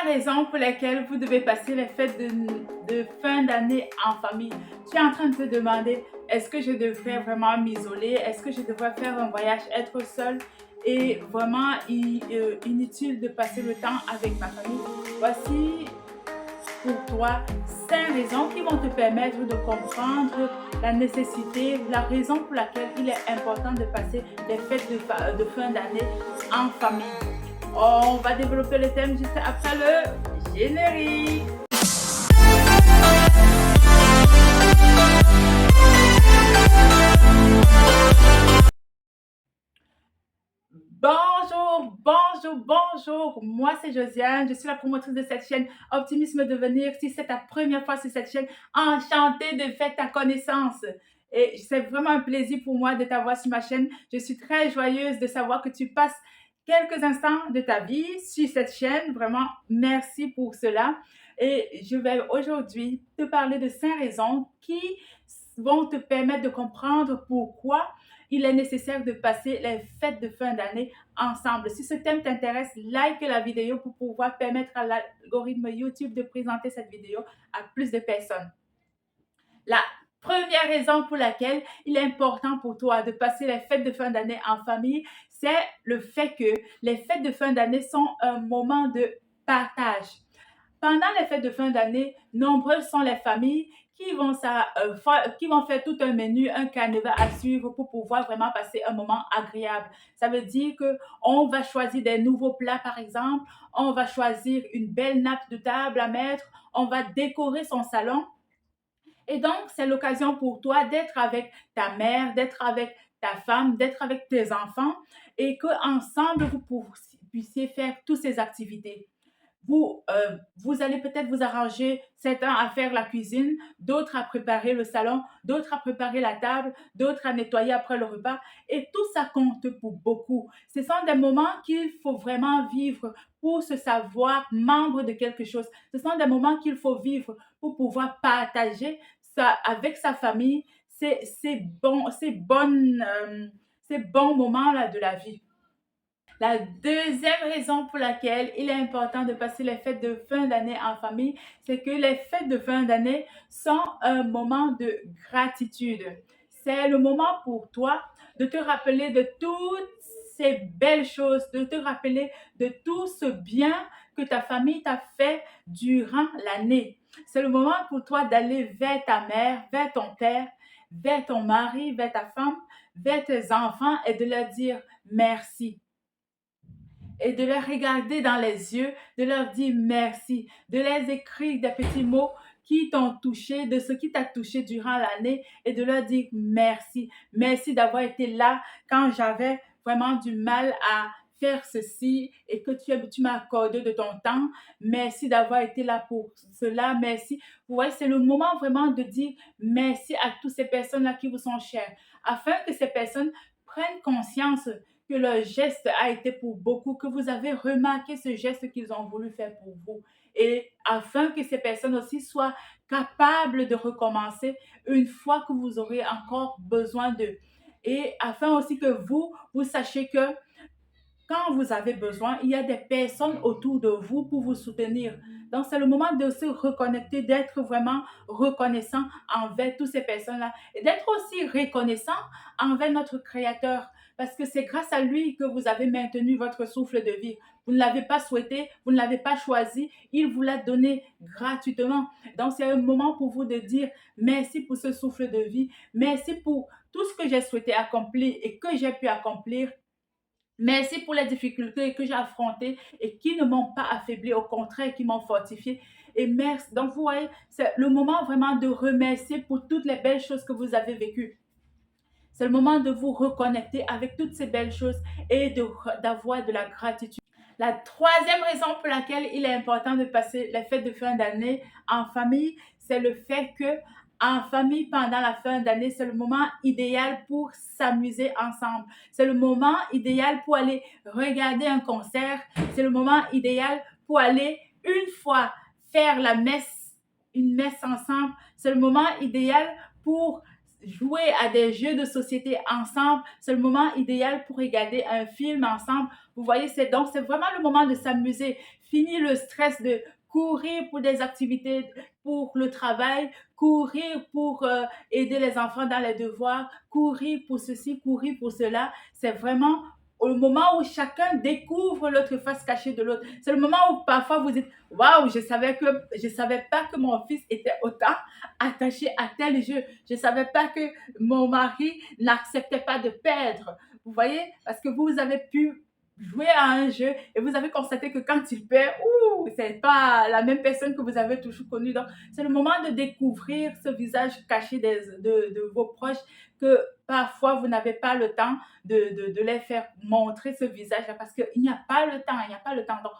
raisons pour lesquelles vous devez passer les fêtes de fin d'année en famille. Tu es en train de te demander, est-ce que je devrais vraiment m'isoler? Est-ce que je devrais faire un voyage, être seule et vraiment inutile de passer le temps avec ma famille? Voici pour toi 5 raisons qui vont te permettre de comprendre la nécessité, la raison pour laquelle il est important de passer les fêtes de fin d'année en famille. On va développer le thème juste après le générique. Bonjour, bonjour, bonjour. Moi, c'est Josiane. Je suis la promotrice de cette chaîne Optimisme Devenir. Si c'est ta première fois sur cette chaîne, enchantée de faire ta connaissance. Et c'est vraiment un plaisir pour moi de t'avoir sur ma chaîne. Je suis très joyeuse de savoir que tu passes quelques instants de ta vie sur cette chaîne. Vraiment, merci pour cela. Et je vais aujourd'hui te parler de 5 raisons qui vont te permettre de comprendre pourquoi il est nécessaire de passer les fêtes de fin d'année ensemble. Si ce thème t'intéresse, like la vidéo pour pouvoir permettre à l'algorithme YouTube de présenter cette vidéo à plus de personnes. La première raison pour laquelle il est important pour toi de passer les fêtes de fin d'année en famille, c'est le fait que les fêtes de fin d'année sont un moment de partage. Pendant les fêtes de fin d'année, nombreuses sont les familles qui vont faire tout un menu, un canevas à suivre pour pouvoir vraiment passer un moment agréable. Ça veut dire qu'on va choisir des nouveaux plats, par exemple, on va choisir une belle nappe de table à mettre, on va décorer son salon. Et donc, c'est l'occasion pour toi d'être avec ta mère, d'être avec ta femme, d'être avec tes enfants et qu'ensemble, vous puissiez faire toutes ces activités. Vous allez peut-être vous arranger, certains à faire la cuisine, d'autres à préparer le salon, d'autres à préparer la table, d'autres à nettoyer après le repas. Et tout ça compte pour beaucoup. Ce sont des moments qu'il faut vraiment vivre pour se savoir membre de quelque chose. Ce sont des moments qu'il faut vivre pour pouvoir partager ça avec sa famille, ces bons moments-là de la vie. La deuxième raison pour laquelle il est important de passer les fêtes de fin d'année en famille, c'est que les fêtes de fin d'année sont un moment de gratitude. C'est le moment pour toi de te rappeler de toutes ces belles choses, de te rappeler de tout ce bien que ta famille t'a fait durant l'année. C'est le moment pour toi d'aller vers ta mère, vers ton père, vers ton mari, vers ta femme, vers tes enfants et de leur dire merci et de les regarder dans les yeux, de leur dire merci, de les écrire des petits mots qui t'ont touché, de ce qui t'a touché durant l'année et de leur dire merci. Merci d'avoir été là quand j'avais vraiment du mal à faire ceci et que tu m'as accordé de ton temps. Merci d'avoir été là pour cela. Merci. Vous voyez, c'est le moment vraiment de dire merci à toutes ces personnes-là qui vous sont chères afin que ces personnes prennent conscience que leur geste a été pour beaucoup, que vous avez remarqué ce geste qu'ils ont voulu faire pour vous. Et afin que ces personnes aussi soient capables de recommencer une fois que vous aurez encore besoin d'eux. Et afin aussi que vous sachiez que quand vous avez besoin, il y a des personnes autour de vous pour vous soutenir. Donc, c'est le moment de se reconnecter, d'être vraiment reconnaissant envers toutes ces personnes-là et d'être aussi reconnaissant envers notre Créateur parce que c'est grâce à lui que vous avez maintenu votre souffle de vie. Vous ne l'avez pas souhaité, vous ne l'avez pas choisi, il vous l'a donné gratuitement. Donc, c'est un moment pour vous de dire merci pour ce souffle de vie, merci pour tout ce que j'ai souhaité accomplir et que j'ai pu accomplir. Merci pour les difficultés que j'ai affrontées et qui ne m'ont pas affaibli, au contraire, qui m'ont fortifié. Et merci. Donc, vous voyez, c'est le moment vraiment de remercier pour toutes les belles choses que vous avez vécues. C'est le moment de vous reconnecter avec toutes ces belles choses et d'avoir de la gratitude. La troisième raison pour laquelle il est important de passer les fêtes de fin d'année en famille, c'est le fait que en famille, pendant la fin d'année, c'est le moment idéal pour s'amuser ensemble. C'est le moment idéal pour aller regarder un concert. C'est le moment idéal pour aller une fois faire une messe ensemble. C'est le moment idéal pour jouer à des jeux de société ensemble. C'est le moment idéal pour regarder un film ensemble, Vous voyez, c'est vraiment le moment de s'amuser. Fini le stress de courir pour des activités, pour le travail, courir pour aider les enfants dans les devoirs, courir pour ceci, courir pour cela. C'est vraiment au moment où chacun découvre l'autre face cachée de l'autre. C'est le moment où parfois vous dites waouh, je savais pas que mon fils était autant attaché à tel jeu. Je savais pas que mon mari n'acceptait pas de perdre. Vous voyez, parce que vous avez pu jouer à un jeu et vous avez constaté que quand il perd, c'est pas la même personne que vous avez toujours connue. Donc, c'est le moment de découvrir ce visage caché de vos proches que parfois vous n'avez pas le temps de les faire montrer ce visage-là parce qu'il n'y a pas le temps, il n'y a pas le temps. Donc,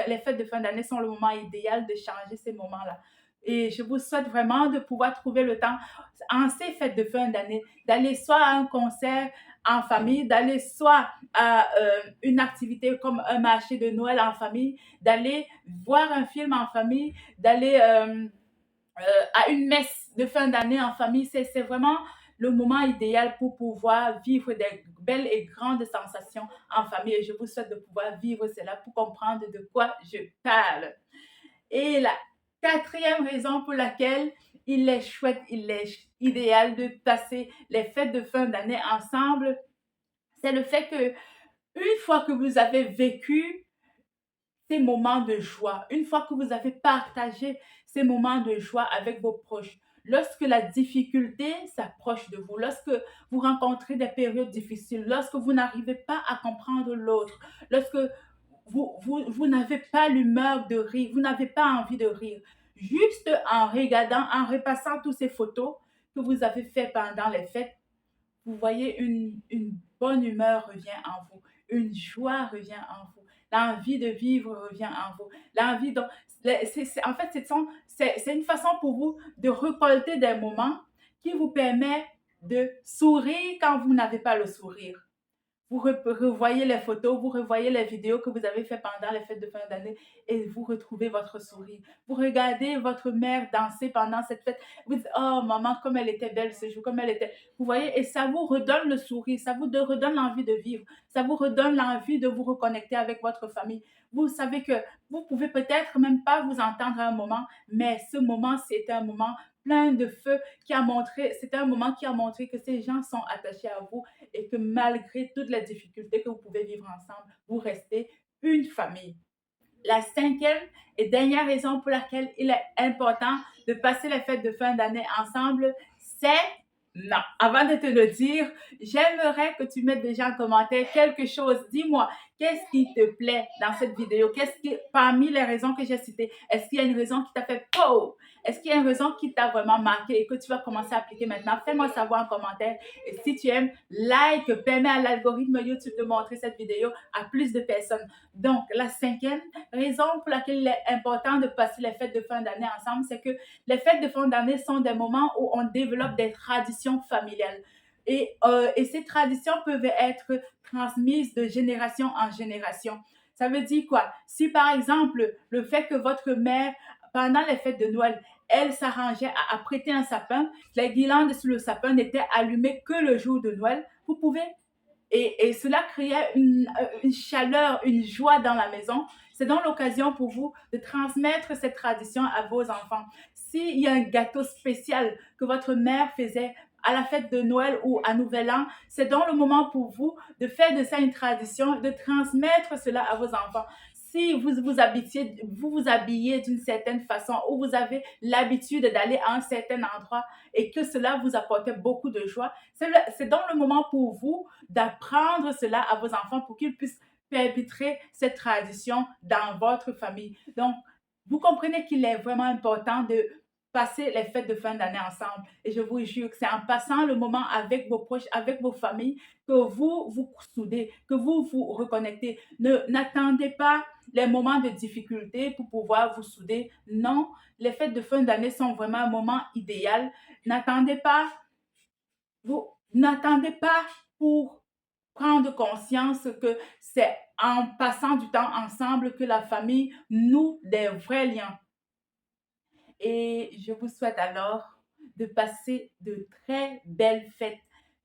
les fêtes de fin d'année sont le moment idéal de changer ces moments-là. Et je vous souhaite vraiment de pouvoir trouver le temps en ces fêtes de fin d'année, d'aller soit à un concert en famille, d'aller soit à une activité comme un marché de Noël en famille, d'aller voir un film en famille, d'aller à une messe de fin d'année en famille. C'est vraiment le moment idéal pour pouvoir vivre des belles et grandes sensations en famille. Et je vous souhaite de pouvoir vivre cela pour comprendre de quoi je parle. Et la quatrième raison pour laquelle il est chouette, il est idéal de passer les fêtes de fin d'année ensemble, c'est le fait que une fois que vous avez vécu ces moments de joie, une fois que vous avez partagé ces moments de joie avec vos proches, lorsque la difficulté s'approche de vous, lorsque vous rencontrez des périodes difficiles, lorsque vous n'arrivez pas à comprendre l'autre, lorsque vous n'avez pas l'humeur de rire, vous n'avez pas envie de rire, juste en regardant, en repassant toutes ces photos que vous avez faites pendant les fêtes, vous voyez une bonne humeur revient en vous, une joie revient en vous, l'envie de vivre revient en vous, l'envie de... En fait, c'est une façon pour vous de récolter des moments qui vous permettent de sourire quand vous n'avez pas le sourire. Vous revoyez les photos, vous revoyez les vidéos que vous avez faites pendant les fêtes de fin d'année et vous retrouvez votre sourire. Vous regardez votre mère danser pendant cette fête. Vous dites, oh maman, comme elle était belle ce jour, comme elle était... Vous voyez, et ça vous redonne le sourire, ça vous redonne l'envie de vivre, ça vous redonne l'envie de vous reconnecter avec votre famille. Vous savez que vous pouvez peut-être même pas vous entendre à un moment, mais ce moment, c'est un moment plein de feu c'est un moment qui a montré que ces gens sont attachés à vous et que malgré toutes les difficultés que vous pouvez vivre ensemble, vous restez une famille. La cinquième et dernière raison pour laquelle il est important de passer les fêtes de fin d'année ensemble, c'est non. Avant de te le dire, j'aimerais que tu mettes déjà en commentaire quelque chose. Dis-moi, qu'est-ce qui te plaît dans cette vidéo? Parmi les raisons que j'ai citées, est-ce qu'il y a une raison qui t'a fait «Oh!» Est-ce qu'il y a une raison qui t'a vraiment marqué et que tu vas commencer à appliquer maintenant? Fais-moi savoir en commentaire. Et si tu aimes, like, permet à l'algorithme YouTube de montrer cette vidéo à plus de personnes. Donc, la cinquième raison pour laquelle il est important de passer les fêtes de fin d'année ensemble, c'est que les fêtes de fin d'année sont des moments où on développe des traditions familiales. Et ces traditions peuvent être transmises de génération en génération. Ça veut dire quoi? Si par exemple, le fait que votre mère, pendant les fêtes de Noël, elle s'arrangeait à prêter un sapin, les guirlandes sur le sapin n'étaient allumées que le jour de Noël, vous pouvez et cela créait une chaleur, une joie dans la maison. C'est donc l'occasion pour vous de transmettre cette tradition à vos enfants. S'il y a un gâteau spécial que votre mère faisait à la fête de Noël ou à Nouvel An, c'est donc le moment pour vous de faire de ça une tradition, de transmettre cela à vos enfants. Si vous vous habillez d'une certaine façon ou vous avez l'habitude d'aller à un certain endroit et que cela vous apporte beaucoup de joie, c'est donc le moment pour vous d'apprendre cela à vos enfants pour qu'ils puissent perpétrer cette tradition dans votre famille. Donc, vous comprenez qu'il est vraiment important de passer les fêtes de fin d'année ensemble. Et je vous jure que c'est en passant le moment avec vos proches, avec vos familles, que vous vous soudez, que vous vous reconnectez. N'attendez pas les moments de difficulté pour pouvoir vous souder. Non, les fêtes de fin d'année sont vraiment un moment idéal. N'attendez pas, n'attendez pas pour prendre conscience que c'est en passant du temps ensemble que la famille noue des vrais liens. Et je vous souhaite alors de passer de très belles fêtes,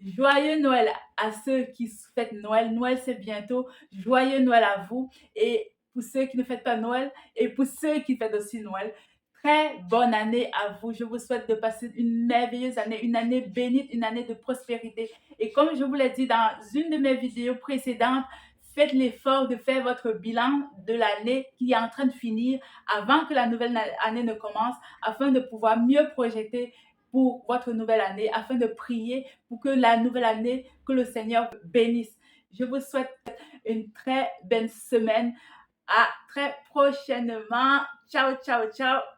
Joyeux Noël à ceux qui fêtent Noël. Noël, c'est bientôt. Joyeux Noël à vous. Et pour ceux qui ne fêtent pas Noël et pour ceux qui fêtent aussi Noël, très bonne année à vous. Je vous souhaite de passer une merveilleuse année, une année bénite, une année de prospérité. Et comme je vous l'ai dit dans une de mes vidéos précédentes, faites l'effort de faire votre bilan de l'année qui est en train de finir avant que la nouvelle année ne commence, afin de pouvoir mieux projeter pour votre nouvelle année, afin de prier pour que la nouvelle année, que le Seigneur bénisse. Je vous souhaite une très belle semaine. À très prochainement. Ciao, ciao, ciao.